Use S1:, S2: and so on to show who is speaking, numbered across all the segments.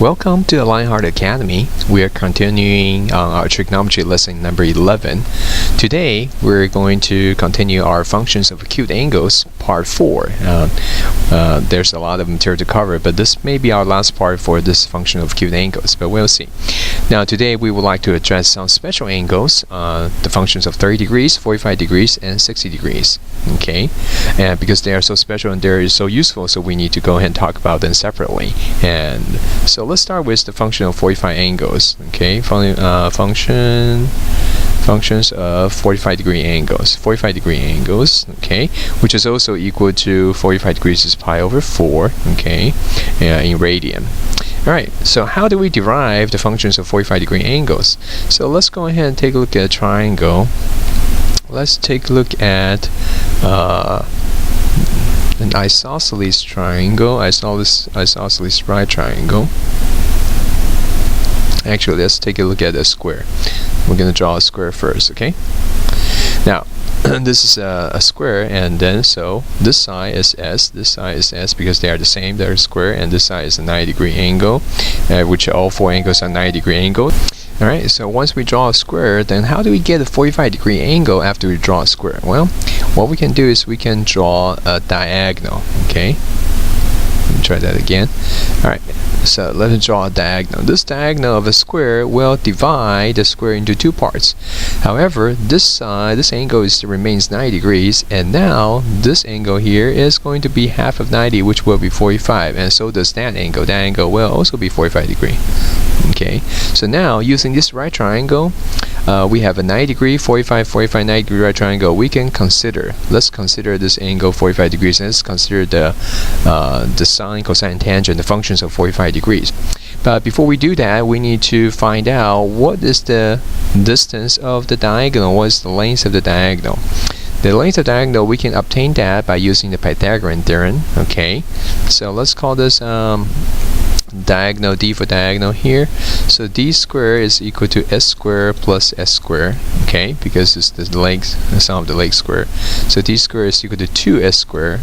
S1: Welcome to the Lionheart Academy. We are continuing our trigonometry lesson number 11. Today we're going to continue our functions of acute angles, part 4. There's a lot of material to cover, but this may be our last part for this function of acute angles, but we'll see. Now today we would like to address some special angles, the functions of 30 degrees, 45 degrees, and 60 degrees. Okay, and because they are so special and they're so useful, so we need to go ahead and talk about them separately. And so let's start with the function of 45 angles. Okay, functions of 45 degree angles. 45 degree angles, okay, which is also equal to 45 degrees is pi over 4, okay, in radian. Alright, so how do we derive the functions of 45 degree angles? So let's go ahead and take a look at a triangle. Let's take a look at an isosceles triangle, isosceles right triangle. Actually, let's take a look at a square. We're going to draw a square first, okay? Now, this is a square, and then so this side is S, this side is S because they are the same, they're a square, and this side is a 90-degree angle, which all four angles are 90-degree angle. Alright, so once we draw a square, then how do we get a 45-degree angle after we draw a square? Well, what we can do is we can draw a diagonal, okay? Let me try that again. Alright, so let's draw a diagonal. This diagonal of a square will divide the square into two parts. However, this side, this angle remains 90 degrees, and now this angle here is going to be half of 90, which will be 45, and so does that angle. That angle will also be 45 degrees. Okay, so now using this right triangle, we have a 90 degree, 45, 45, 90 degree right triangle. We can consider, let's consider this angle 45 degrees, and let's consider the sine, cosine, tangent, the functions of 45 degrees. But before we do that, we need to find out what is the distance of the diagonal, what is the length of the diagonal. The length of the diagonal, we can obtain that by using the Pythagorean Theorem. Okay, so let's call this diagonal, d for diagonal here. So d squared is equal to s squared plus s squared, okay, because it's the legs, the sum of the legs squared. So d squared is equal to 2s squared.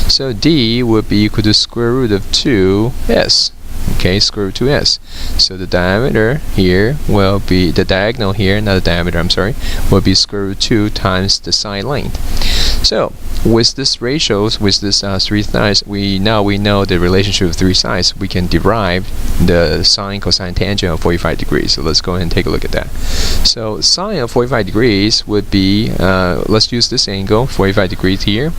S1: So d would be equal to square root of 2s. Okay, square root of 2s. So the diameter here will be, the diagonal here, not the diameter, I'm sorry, will be square root 2 times the side length. So with this ratios, with this three sides, we know the relationship of three sides. We can derive the sine, cosine, tangent of 45 degrees. So let's go ahead and take a look at that. So sine of 45 degrees would be, let's use this angle, 45 degrees here.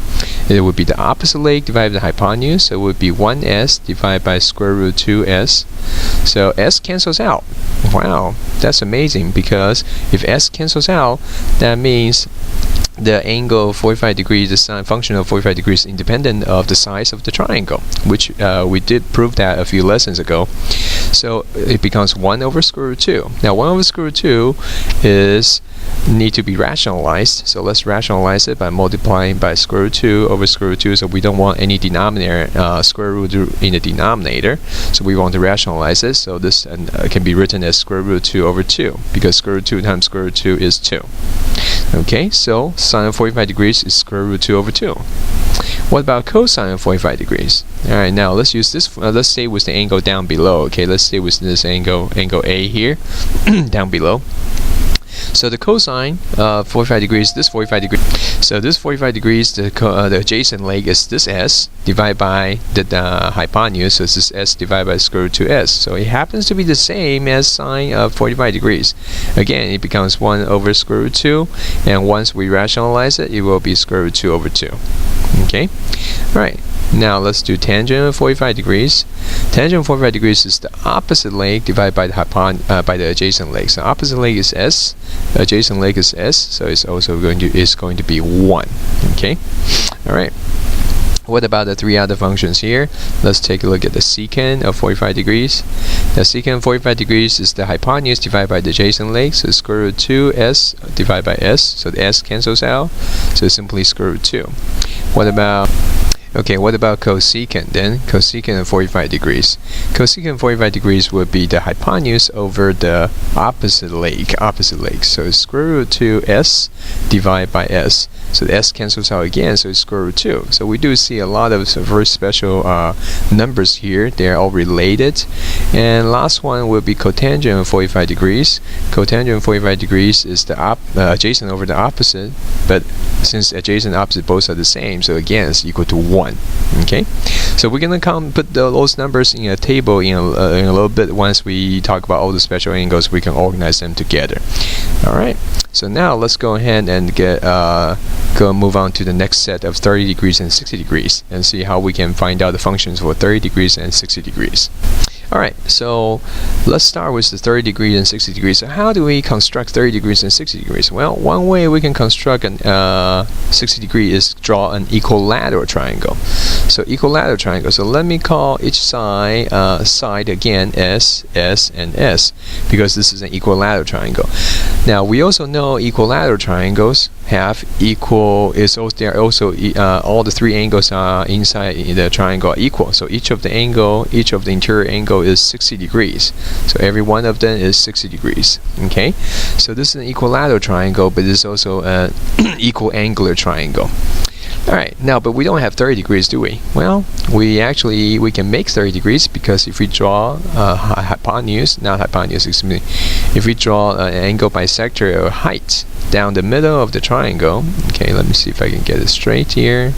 S1: It would be the opposite leg divided by the hypotenuse. So it would be 1s divided by square root 2s. So s cancels out. Wow, that's amazing, because if s cancels out, that means the angle of 45 degrees, the sine function of 45 degrees, is independent of the size of the triangle, which we did prove that a few lessons ago. So it becomes 1 over square root 2. Now 1 over square root 2 need to be rationalized. So let's rationalize it by multiplying by square root 2 over square root 2. So we don't want any denominator, square root in the denominator. So we want to rationalize it. So this can be written as square root 2 over 2, because square root 2 times square root 2 is 2. Okay, so sine of 45 degrees is square root 2 over 2. What about cosine of 45 degrees? Alright, now let's use this, let's stay with the angle down below. Okay, let's stay with this angle A here, down below. So the cosine of 45 degrees, this 45 degrees. So this 45 degrees, the adjacent leg is this s divided by the hypotenuse. So this is s divided by square root 2s. So it happens to be the same as sine of 45 degrees. Again, it becomes 1 over square root 2, and once we rationalize it, it will be square root 2 over 2. Okay, all right. Now let's do tangent of 45 degrees. Tangent of 45 degrees is the opposite leg divided by the adjacent leg. So opposite leg is s, adjacent leg is s, so it's also going to be 1. Okay, all right. What about the three other functions here? Let's take a look at the secant of 45 degrees. The secant of 45 degrees is the hypotenuse divided by the adjacent leg. So square root 2s divided by s. So the s cancels out. So simply square root 2. What about cosecant then? Cosecant of 45 degrees. Cosecant of 45 degrees would be the hypotenuse over the opposite leg. So it's square root 2s divided by s. So the s cancels out again, so it's square root 2. So we do see a lot of very special numbers here. They're all related, And last one will be cotangent of 45 degrees. Cotangent of 45 degrees is the adjacent over the opposite, but since adjacent and opposite both are the same, so again it's equal to 1. Okay, so we're gonna put those numbers in a table in a little bit. Once we talk about all the special angles, we can organize them together. Alright, so now let's go ahead and move on to the next set of 30 degrees and 60 degrees and see how we can find out the functions for 30 degrees and 60 degrees. Alright, so let's start with the 30 degrees and 60 degrees. So how do we construct 30 degrees and 60 degrees? Well, one way we can construct a 60 degree is draw an equilateral triangle. So equilateral triangle. So let me call each side again S, S, and S, because this is an equilateral triangle. Now we also know equilateral triangles have equal. All the three angles are inside the triangle are equal. So each of the interior angle is 60 degrees. So every one of them is 60 degrees. Okay, so this is an equilateral triangle, but it's also an equal angular triangle. Alright, now but we don't have 30 degrees, do we? Well, we can make 30 degrees, because if we draw if we draw an angle bisector or height down the middle of the triangle. Okay, let me see if I can get it straight here.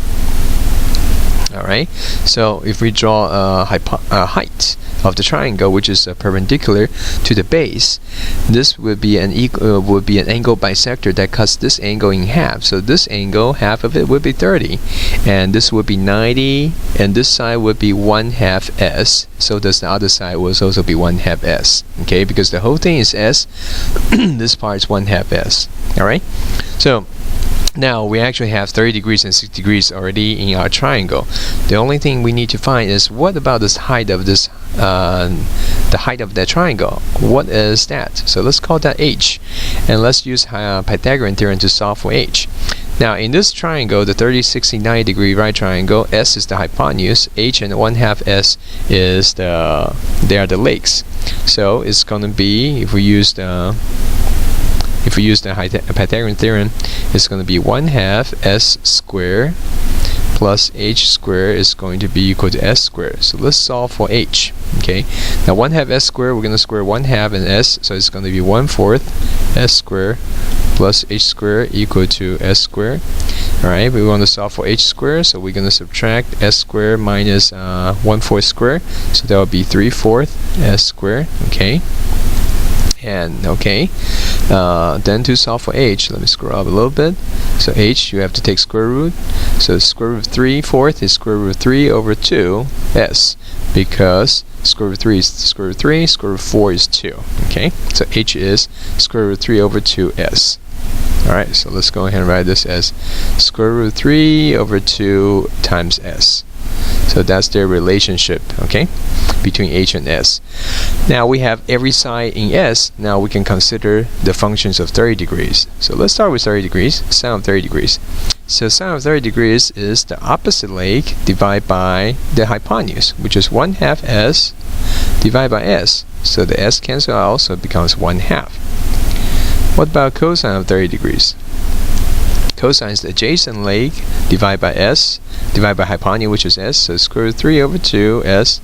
S1: Alright, so if we draw a height of the triangle, which is perpendicular to the base, this would be an angle bisector that cuts this angle in half. So this angle, half of it would be 30, and this would be 90, and this side would be 1/2 S. So does the other side will also be 1/2 S. Okay, because the whole thing is S. This part is 1/2 S. Alright, so now we actually have 30 degrees and 60 degrees already in our triangle. The only thing we need to find is what about this height of the height of that triangle. What is that? So let's call that H, and let's use Pythagorean Theorem to solve for H. Now in this triangle, the 30, 60, 90 degree right triangle, S is the hypotenuse, H and 1/2 S is they are the legs. So it's going to be, if we use the Pythagorean Theorem, it's going to be 1/2 S squared plus H squared is going to be equal to S squared. So let's solve for H. Okay, now 1/2 S squared, we're going to square 1/2 and S, so it's going to be 1/4 S squared plus H squared equal to S squared. Alright, we want to solve for H squared, so we're going to subtract S squared minus 1/4 squared, so that would be 3/4 S squared. Okay, and then to solve for H, let me scroll up a little bit. So H, you have to take square root. So square root of 3/4 is square root of 3 over 2 S, because square root of 3 is square root of 3, square root of 4 is 2. Okay, so H is square root of 3 over 2 S. Alright, so let's go ahead and write this as square root of 3 over 2 times S. So that's their relationship, okay, between H and S. Now we have every side in S. Now we can consider the functions of 30 degrees. So let's start with 30 degrees, sine of 30 degrees. So sine of 30 degrees is the opposite leg divided by the hypotenuse, which is 1/2 S divided by S. So the S cancels out, so it becomes 1/2. What about cosine of 30 degrees? Cosine is the adjacent leg divided by S divided by hypotenuse, which is S, so square root of 3 over 2 S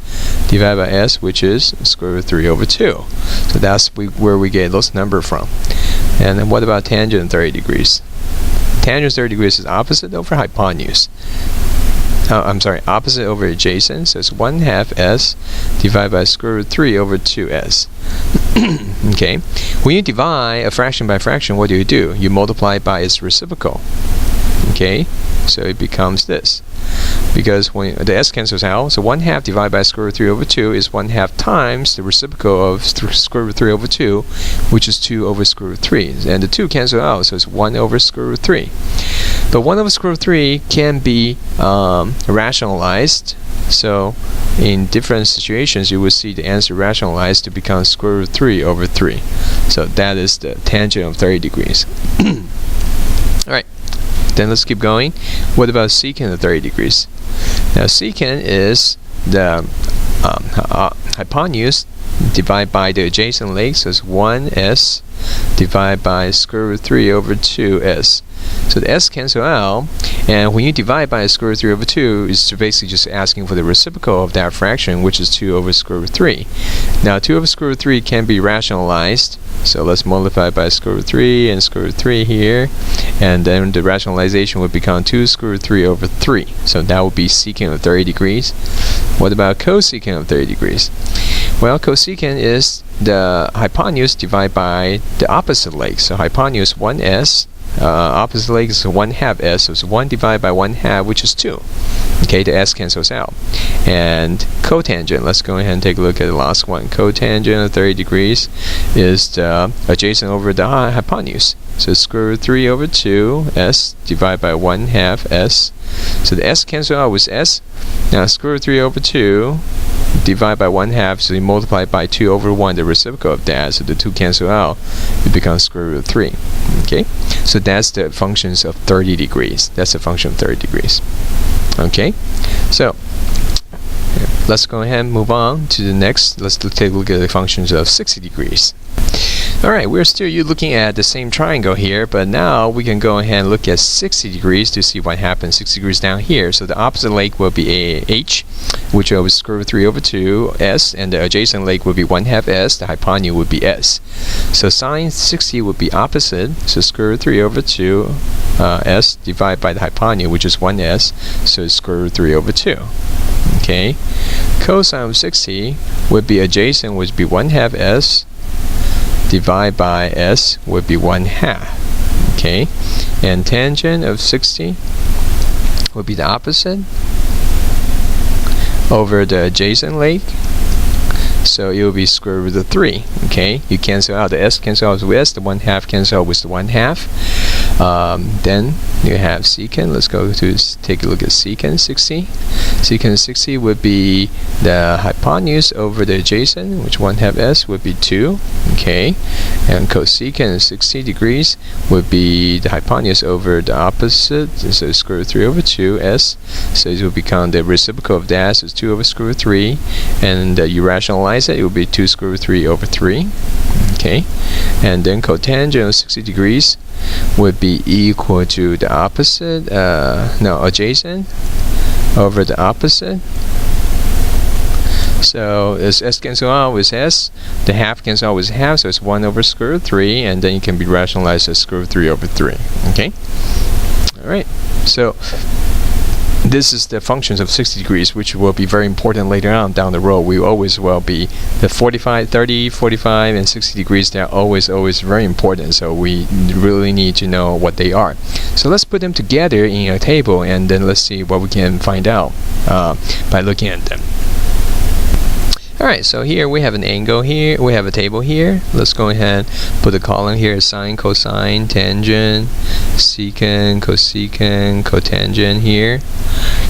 S1: divided by S, which is square root of 3 over 2. So that's where we get those numbers from. And then what about tangent of 30 degrees? Tangent of 30 degrees is opposite over hypotenuse. Opposite over adjacent, so it's 1/2 S divided by square root of 3 over 2S. Okay, when you divide a fraction by fraction, what do? You multiply it by its reciprocal. Okay, so it becomes this, because when the S cancels out, so 1/2 divided by square root of 3 over 2 is 1/2 times the reciprocal of square root of 3 over 2, which is 2 over square root of 3, and the 2 cancel out, so it's 1 over square root of 3. But 1 over square root of 3 can be rationalized. So in different situations, you will see the answer rationalized to become square root of 3 over 3. So that is the tangent of 30 degrees. Alright, then let's keep going. What about secant of 30 degrees? Now secant is the hypotenuse divided by the adjacent leg, so it's 1S divided by square root of 3 over 2S. So the S cancel out, and when you divide by square root of 3 over 2, it's basically just asking for the reciprocal of that fraction, which is 2 over square root of 3. Now 2 over square root 3 can be rationalized. So let's multiply by square root 3 and square root 3 here. And then the rationalization would become 2 square root 3 over 3. So that would be secant of 30 degrees. What about cosecant of 30 degrees? Well, cosecant is the hypotenuse divided by the opposite leg. So hypotenuse 1s, opposite leg is 1/2 s, so it's 1 divided by 1/2, which is 2. Okay, the s cancels out. And cotangent, let's go ahead and take a look at the last one. Cotangent of 30 degrees is the adjacent over the hypotenuse. So square root 3 over 2 s divided by 1/2 s. So the s cancels out with s. Now square root 3 over 2 divided by 1/2, so you multiply by 2 over 1, the reciprocal of that, so the 2 cancel out, it becomes square root of 3. Okay, so that's the functions of 30 degrees. That's the function of 30 degrees. Okay, so let's go ahead and move on to the next. Let's take a look at the functions of 60 degrees. Alright, we're still looking at the same triangle here, but now we can go ahead and look at 60 degrees to see what happens. 60 degrees down here. So the opposite leg will be h, which will be square root 3 over 2 s, and the adjacent leg will be 1/2 s, the hypotenuse would be s. So sine 60 would be opposite, so square root 3 over 2 s divided by the hypotenuse, which is 1s, so it's square root 3 over 2. Okay, cosine of 60 would be adjacent, which would be 1/2 s, divided by s would be 1/2. Okay, and tangent of 60 would be the opposite over the adjacent leg, so it will be square root of 3. Okay, you cancel out the s, cancel out with s, the 1/2 cancel out with the 1/2. Then you have secant. Let's go to take a look at secant 60. Secant 60 would be the hypotenuse over the adjacent, which 1/2 s would be 2. Okay, and cosecant 60 degrees would be the hypotenuse over the opposite, so square root 3 over 2 s. So it will become the reciprocal of that, so it's 2 over square root 3, and you rationalize it, it will be 2 square root 3 over 3. Okay, and then cotangent of 60 degrees would be equal to the opposite, adjacent over the opposite. So as s cancel out with s, the half cancel out with half, so it's 1 over square root 3, and then it can be rationalized as square root 3 over 3. Okay, alright, so this is the functions of 60 degrees, which will be very important later on down the road. We always will be the 45, 30, 45, and 60 degrees. They're always very important, so we really need to know what they are. So let's put them together in a table, and then let's see what we can find out by looking at them. Alright, so here we have an angle here, we have a table here. Let's go ahead and put the column here, sine, cosine, tangent, secant, cosecant, cotangent here.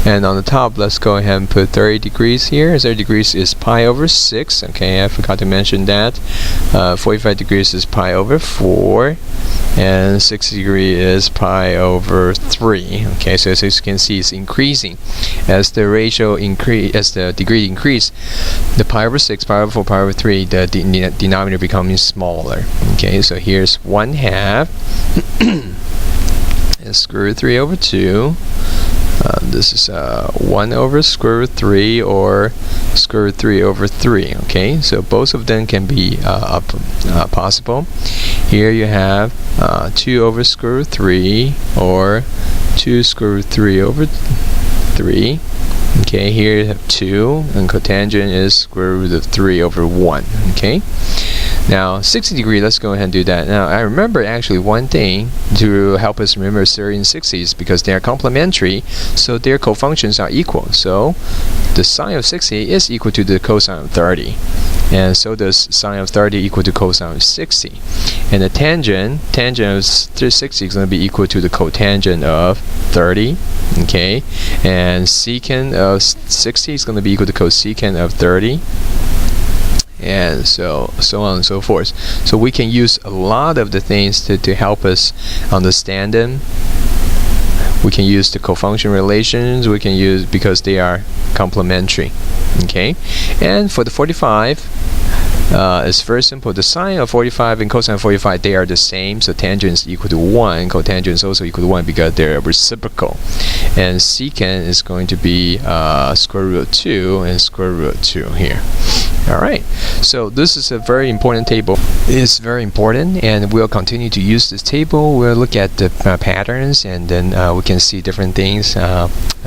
S1: And on the top, let's go ahead and put 30 degrees here. 30 degrees is pi over 6. Okay, I forgot to mention that. 45 degrees is pi over 4. And 60 degrees is pi over 3. Okay, so as you can see, it's increasing. As the ratio increase, as the degree increase, the pi over 6, pi over 4, pi over 3, the denominator becomes smaller. Okay, so here's 1/2 and square root 3 over 2. This is 1 over square root 3 or square root 3 over 3. Okay, so both of them can be possible. Here you have 2 over square root 3 or 2 square root 3 over 3. Okay, here you have 2, and cotangent is square root of 3 over 1. Okay, now 60 degrees, let's go ahead and do that. Now I remember actually one thing to help us remember 30 and 60s, because they are complementary, so their cofunctions are equal. So the sine of 60 is equal to the cosine of 30, and so does sine of 30 equal to cosine of 60. And the tangent of 60 is going to be equal to the cotangent of 30. Okay, and secant of 60 is going to be equal to cosecant of 30, and so on and so forth. So we can use a lot of the things to help us understand them. We can use the cofunction relations, we can use, because they are complementary. Okay, and for the 45, it's very simple. The sine of 45 and cosine of 45, they are the same, so tangent is equal to 1, cotangent is also equal to 1 because they're reciprocal. And secant is going to be square root of 2 and square root of 2 here. Alright, So this is a very important table. It's very important, and we'll continue to use this table. We'll look at the patterns, and then we can see different things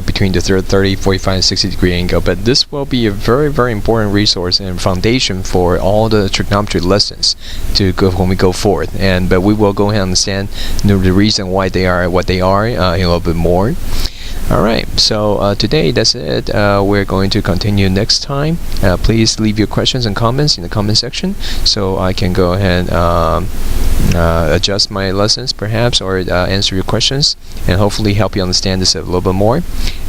S1: between the 30, 45, and 60-degree angle. But this will be a very, very important resource and foundation for all the trigonometry lessons to go when we go forth. But we will go ahead and understand the reason why they are what they are a little bit more. Alright, so today that's it. We're going to continue next time. Please leave your questions and comments in the comment section so I can go ahead and adjust my lessons perhaps, or answer your questions, and hopefully help you understand this a little bit more.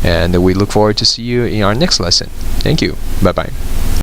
S1: And we look forward to see you in our next lesson. Thank you. Bye bye.